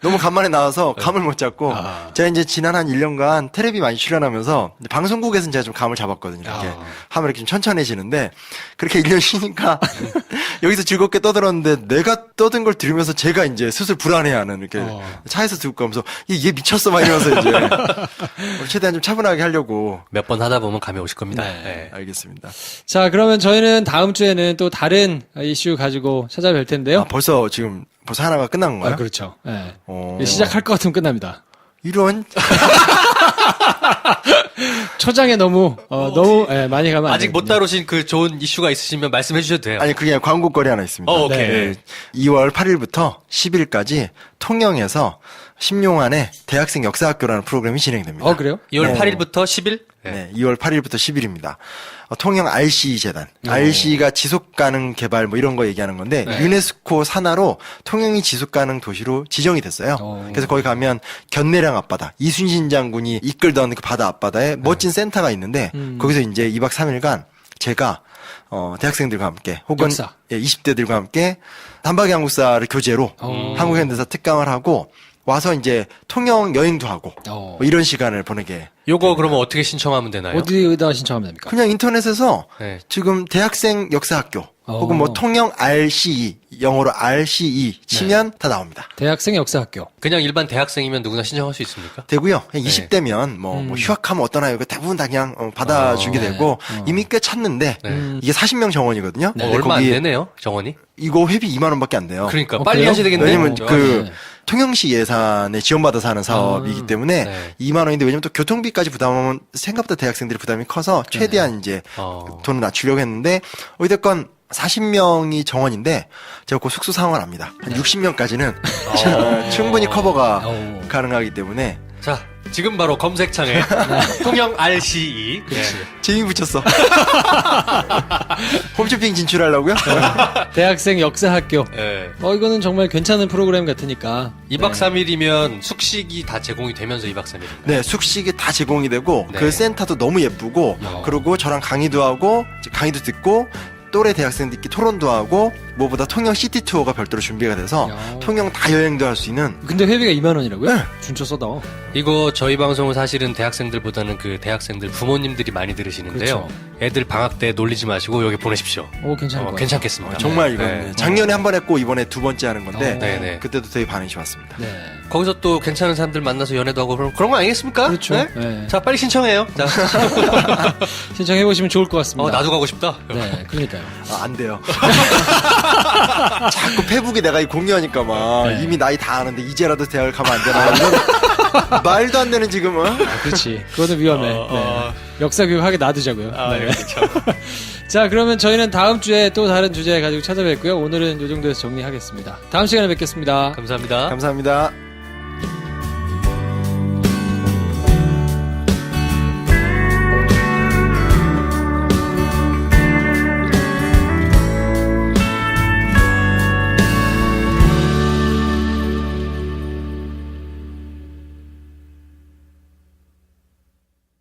너무 간만에 나와서 감을 못 잡고 제가 이제 지난 한 1년간 텔레비 많이 출연하면서 방송국에서는 제가 좀 감을 잡았거든요. 이렇게 하면 이렇게 좀 천천해지는데 그렇게 1년 쉬니까 여기서 즐겁게 떠들었는데 내가 떠든 걸 들으면서 제가 이제 스스로 불안해하는 이렇게 차에서 듣고 가면서 얘 미쳤어 막 이러면서 이제 최대한 좀 차분하게 하려고 몇 번 하다 보면 감이 오실 겁니다. 네. 네. 알겠습니다. 자, 그러면 저희는 다음 주에는 또 다른 이슈 가지고 찾아뵐 텐데요. 벌써 하나가 끝난 건가요? 그렇죠. 네. 어. 시작할 것 같으면 끝납니다. 이런 초장에 너무 많이 가면 안 아직 못 되거든요. 다루신 그 좋은 이슈가 있으시면 말씀해 주셔도 돼요. 아니 그게 광고거리 하나 있습니다. 오케이. 네. 2월 8일부터 10일까지 통영에서 신용안의 대학생 역사학교라는 프로그램이 진행됩니다. 그래요? 2월 8일부터 10일? 네, 2월 8일부터 10일입니다. 통영 RCE 재단. RCE가 지속가능 개발 뭐 이런 거 얘기하는 건데 유네스코 산하로 통영이 지속가능 도시로 지정이 됐어요. 그래서 거기 가면 견내량 앞바다, 이순신 장군이 이끌던 그 바다 앞바다에 멋진 센터가 있는데 거기서 이제 2박 3일간 제가 대학생들과 함께 혹은 역사. 20대들과 함께 단박에 한국사를 교재로 한국 현대사 특강을 하고 와서 이제 통영 여행도 하고 뭐 이런 시간을 보내게. 요거 그러면 어떻게 신청하면 되나요? 어디다 신청하면 됩니까? 그냥 인터넷에서 네. 지금 대학생 역사학교 혹은 뭐 통영 RCE 영어로 RCE 치면 다 나옵니다. 대학생 역사학교. 그냥 일반 대학생이면 누구나 신청할 수 있습니까? 되고요. 20대면 뭐 휴학하면 어떠나요? 대부분 다 그냥 받아주게 되고 이미 꽤 찼는데 이게 40명 정원이거든요. 근데 얼마 안 거기에 되네요, 정원이. 이거 회비 2만 원밖에 안 돼요. 그러니까 어, 빨리 그래요? 하셔야 되겠네요. 왜냐면 네. 통영시 예산에 지원받아서 하는 사업이기 때문에 네. 2만 원인데 왜냐면 또 교통비까지 부담하면 생각보다 대학생들이 부담이 커서 최대한 이제 돈을 낮추려고 했는데 어찌됐건 40명이 정원인데 제가 그 숙소 상황을 압니다. 한 60명까지는 충분히 커버가 가능하기 때문에 자, 지금 바로 검색창에 통영 RCE. 그렇지. 재미 붙였어. 홈쇼핑 진출하려고요? 대학생 역사학교. 네. 이거는 정말 괜찮은 프로그램 같으니까. 2박 3일이면 숙식이 다 제공이 되면서 2박 3일. 네, 숙식이 다 제공이 되고 네. 그 센터도 너무 예쁘고 그리고 저랑 강의도 하고 강의도 듣고 또래 대학생들끼리 토론도 하고 무엇보다 통영 시티 투어가 별도로 준비가 돼서 통영 다 여행도 할 수 있는. 근데 회비가 2만 원이라고요? 네. 진짜 싸다. 이거 저희 방송은 사실은 대학생들보다는 그 대학생들 부모님들이 많이 들으시는데요. 그렇죠. 애들 방학 때 놀리지 마시고 여기 보내십시오. 괜찮을 것 같아요. 괜찮겠습니다. 정말 이건 네. 작년에 한 번 했고 이번에 두 번째 하는 건데 네네. 그때도 되게 반응이 좋았습니다. 네. 거기서 또 괜찮은 사람들 만나서 연애도 하고 그런 거 아니겠습니까? 그렇죠. 네? 네. 자, 빨리 신청해요. 자. 신청해보시면 좋을 것 같습니다. 나도 가고 싶다. 네, 그러니까요. 안 돼요. 자꾸 페북에 내가 이 공유하니까 막 네. 이미 나이 다 아는데 이제라도 대학을 가면 안 되나 이런 말도 안 되는 지금은. 그렇지. 그거는 위험해. 네. 역사 교육 하게 놔두자고요. 네. 그렇죠. 자, 그러면 저희는 다음 주에 또 다른 주제 가지고 찾아뵙고요. 오늘은 이 정도에서 정리하겠습니다. 다음 시간에 뵙겠습니다. 감사합니다. 감사합니다.